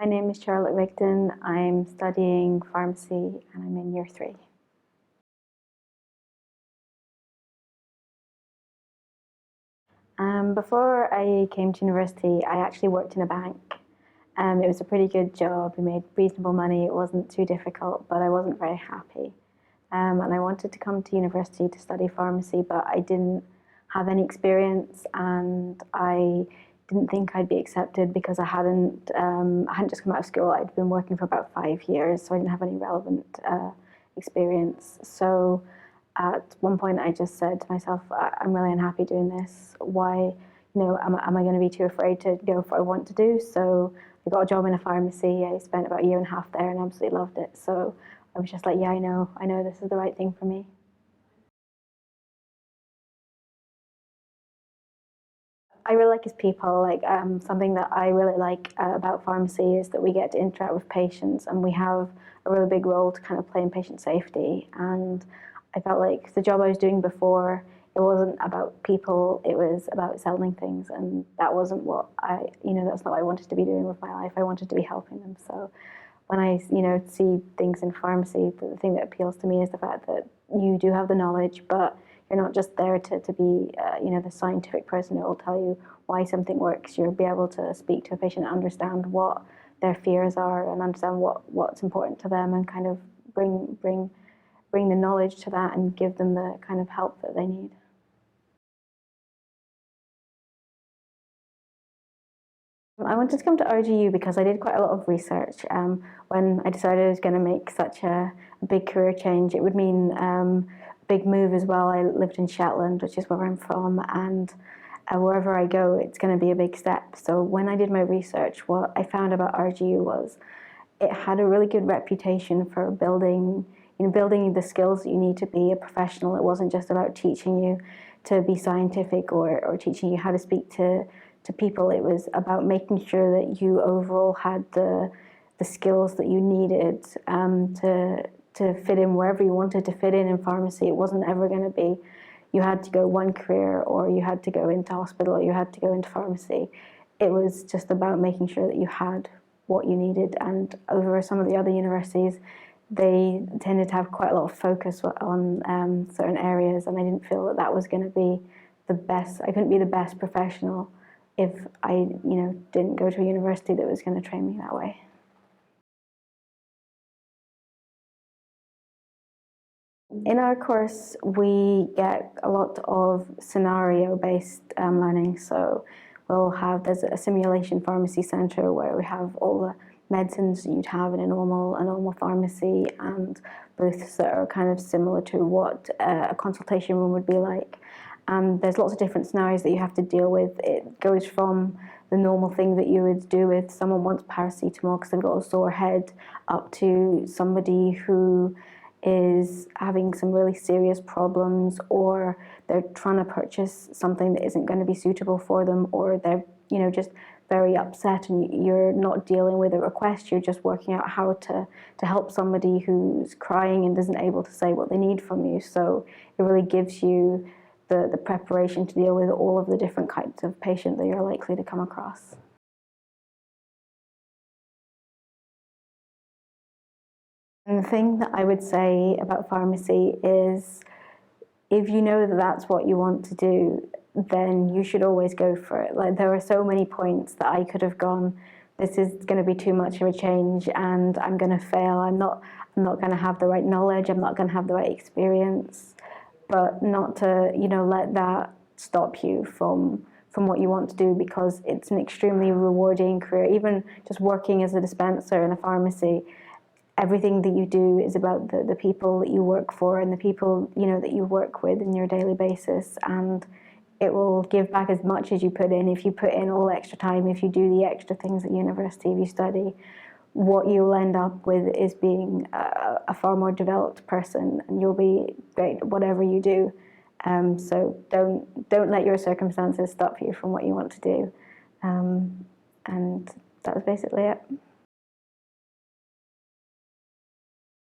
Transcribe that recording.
My name is Charlotte Rigdon. I'm studying pharmacy and I'm in year 3. Before I came to university, I actually worked in a bank. It was a pretty good job. We made reasonable money. It wasn't too difficult, but I wasn't very happy. And I wanted to come to university to study pharmacy, but I didn't have any experience, and I didn't think I'd be accepted because I hadn't just come out of school. I'd been working for about 5 years, so I didn't have any relevant experience. So at one point, I just said to myself, I'm really unhappy doing this. Why, am I going to be too afraid to go for what I want to do? So I got a job in a pharmacy. I spent about a year and a half there and absolutely loved it. So I was just like, yeah, I know this is the right thing for me. I really like his people. Something that I really like about pharmacy is that we get to interact with patients, and we have a really big role to kind of play in patient safety. And I felt like the job I was doing before, it wasn't about people; it was about selling things, and that wasn't what that's not what I wanted to be doing with my life. I wanted to be helping them. So when I see things in pharmacy, the thing that appeals to me is the fact that you do have the knowledge, but you're not just there to be the scientific person who will tell you why something works. You'll be able to speak to a patient and understand what their fears are and understand what's important to them, and kind of bring the knowledge to that and give them the kind of help that they need. I wanted to come to RGU because I did quite a lot of research. When I decided I was going to make such a big career change, it would mean a big move as well. I lived in Shetland, which is where I'm from, and wherever I go, it's going to be a big step. So when I did my research, what I found about RGU was it had a really good reputation for building the skills that you need to be a professional. It wasn't just about teaching you to be scientific or teaching you how to speak to people. It was about making sure that you overall had the skills that you needed to fit in wherever you wanted to fit in pharmacy. It wasn't ever going to be you had to go one career, or you had to go into hospital, or you had to go into pharmacy. It was just about making sure that you had what you needed. And over some of the other universities, they tended to have quite a lot of focus on certain areas, and I didn't feel that that was going to be the best. I couldn't be the best professional if I didn't go to a university that was going to train me that way. In our course, we get a lot of scenario-based learning. So there's a simulation pharmacy centre where we have all the medicines you'd have in a normal pharmacy, and booths that are kind of similar to what a consultation room would be like. And there's lots of different scenarios that you have to deal with. It goes from the normal thing that you would do if someone wants paracetamol because they've got a sore head, up to somebody who is having some really serious problems, or they're trying to purchase something that isn't going to be suitable for them, or they're just very upset, and you're not dealing with a request, you're just working out how to help somebody who's crying and isn't able to say what they need from you. So it really gives you the preparation to deal with all of the different kinds of patient that you're likely to come across. And the thing that I would say about pharmacy is, if you know that that's what you want to do, then you should always go for it. Like, there are so many points that I could have gone, this is going to be too much of a change and I'm going to fail. I'm not going to have the right knowledge. I'm not going to have the right experience. But not to, let that stop you from what you want to do, because it's an extremely rewarding career. Even just working as a dispenser in a pharmacy, everything that you do is about the people that you work for and the people that you work with in your daily basis, and it will give back as much as you put in. If you put in all extra time, if you do the extra things at university, if you study, what you'll end up with is being a far more developed person, and you'll be great at whatever you do. So don't let your circumstances stop you from what you want to do, and that was basically it.